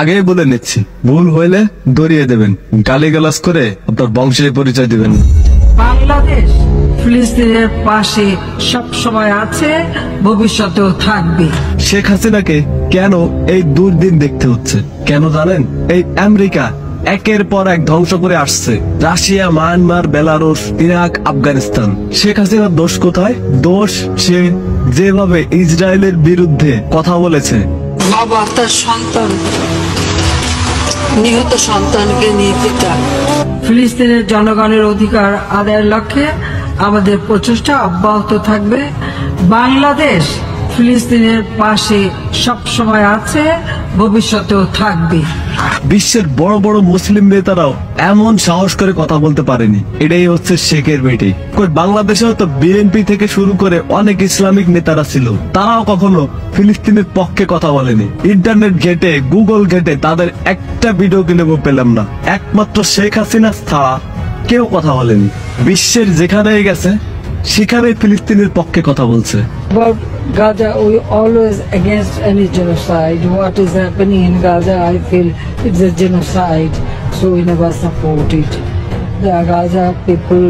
আগেই বলে নিচ্ছি, ভুল হইলে দড়িয়ে দেবেন, গালিগালাজ করে আপনার বংশের পরিচয় দিবেন না। বাংলাদেশ ফিলিস্তিনের পাশে সব সময় আছে, ভবিষ্যতেও থাকবে। শেখ হাসিনাকে কেন এই দুর্দিন দেখতে হচ্ছে কেন জানেন? এই আমেরিকা একের পর এক ধ্বংস করে আসছে, Russia, Myanmar, Belarus, Iraq, Afghanistan. Sheikh হাসিনার দোষ কোথায়? দোষ সে যেভাবে ইসরায়েলের বিরুদ্ধে কথা বলেছে। বাবা তার সন্তান, নিহত সন্তানকে নিয়ে পিতা। ফিলিস্তিনের জনগণের অধিকার আদায়ের লক্ষ্যে আমাদের প্রচেষ্টা অব্যাহত থাকবে। বাংলাদেশ ফিলিস্তিনের পাশে সব সময় আছে, ভবিষ্যতেও থাকবে। বিশ্বের বড় বড় মুসলিম নেতারাও এমন সাহস করে কথা বলতে পারেনি। এটাই হচ্ছে শেখের বেটি। বাংলাদেশেও তো বিএনপি থেকে শুরু করে অনেক ইসলামিক নেতারা ছিল, তারাও কখনো ফিলিস্তিনের পক্ষে কথা বলেনি। ইন্টারনেট ঘেটে, গুগল ঘেটে তাদের একটা ভিডিও কিনে পেলাম না। একমাত্র শেখ হাসিনা ছাড়া কেউ কথা বলেনি। বিশ্বের যেখানে গেছে সেখানে ফিলিস্তিনের পক্ষে কথা বলছে। About Gaza, we always against any genocide. What is happening in Gaza, I feel it's a genocide, so we never support it. The Gaza people,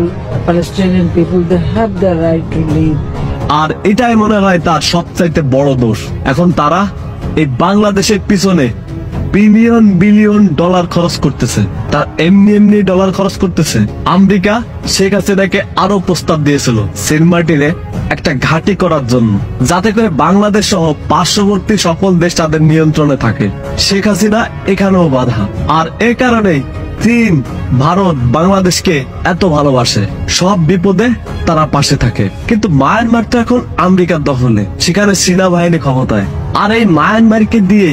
Palestinian people, they have the right to live. আর এটাই মনে হয় তার সবচাইতে বড় দোষ। এখন তারা এই বাংলাদেশের পিছনে বিলিয়ন বিলিয়ন ডলার খরচ করতেছে, তার এমনি এমনি ডলার খরচ করতেছে। আমেরিকা শেখ হাসিনাকে আরো প্রস্তাব দিয়েছিল সেন্ট মার্টিনে একটা ঘাঁটি করার জন্য, যাতে করে বাংলাদেশ সহ পার্শ্ববর্তী সকল দেশ তাদের নিয়ন্ত্রণে থাকে। শেখ হাসিনা এখানেও বাধা। আর এ কারণেই চীন, ভারত বাংলাদেশকে এত ভালোবাসে, সব বিপদে তারা পাশে থাকে। কিন্তু মায়ানমার তো এখন আমেরিকার দখলে, সেখানে সেনাবাহিনী ক্ষমতায়। আর এই মায়ানমারকে দিয়ে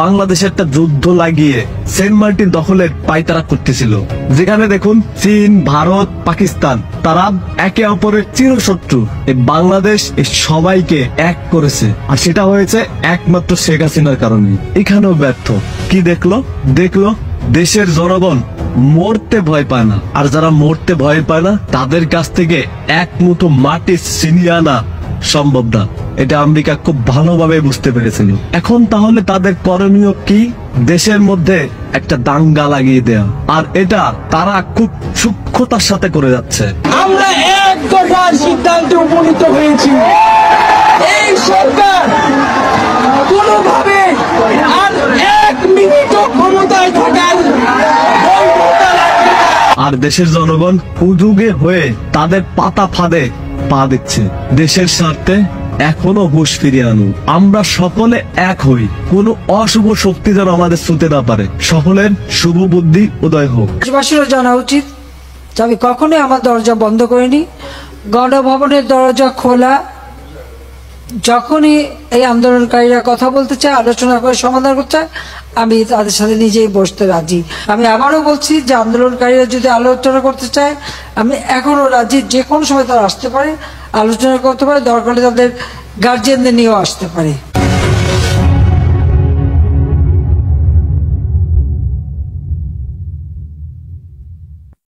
বাংলাদেশে একটা যুদ্ধ লাগিয়ে সেন্ট মার্টিন দখলের পায়তারা করতেছিল, যেখানে দেখুন চীন, ভারত, পাকিস্তান তারা একে অপরের চিরশত্রু। এই বাংলাদেশ এই সবাইকে এক করেছে, আর সেটা হয়েছে একমাত্র শেখ হাসিনার কারণে। এখানেও ব্যর্থ। কি দেখলো দেশের জনগণ মরতে ভয় পায় না, আর যারা মরতে ভয় পায় না তাদের কাছ থেকে এক মুঠো মাটি ছিনিয়ে আনা সম্ভব না। এটা আমেরিকা খুব ভালোভাবে বুঝতে পেরেছিল। এখন তাহলে তাদের করণীয় কি? দেশের মধ্যে একটা দাঙ্গা লাগিয়ে দেয়া, আর এটা তারা খুব সূক্ষ্মতার সাথে করে যাচ্ছে। আমরা এক দফার সিদ্ধান্তে উপনীত হয়েছি, এই সরকার কোনোভাবে আর এক মিনিট ক্ষমতায় থাকার আর দেশের জনগণ উদ্যোগে হয়ে তাদের পাতা ফাঁদে পা দিচ্ছে। দেশের স্বার্থে এখনো হুঁশ ফিরিয়ে আনুন। আমরা সকলে এক হই, কোন অশুভ শক্তি যেন আমাদের ছুঁতে না পারে। সকলের শুভ বুদ্ধি উদয় হোক। দেশবাসীরও জানা উচিত যে আমি কখনোই আমার দরজা বন্ধ করিনি। গণভবনের দরজা খোলা। যখনই এই আন্দোলনকারীরা কথা বলতে চায়, আলোচনা করে সমাধান করতে চায়, আমি তাদের সাথে নিজেই বসতে রাজি। আমি আবারও বলছি যে আন্দোলনকারীরা যদি আলোচনা করতে চায়, আমি এখনো রাজি। যে কোনো সময় তারা আসতে পারে, আলোচনা করতে পারে, দরকার হলে তাদের গার্জিয়ানদের নিয়েও আসতে পারে।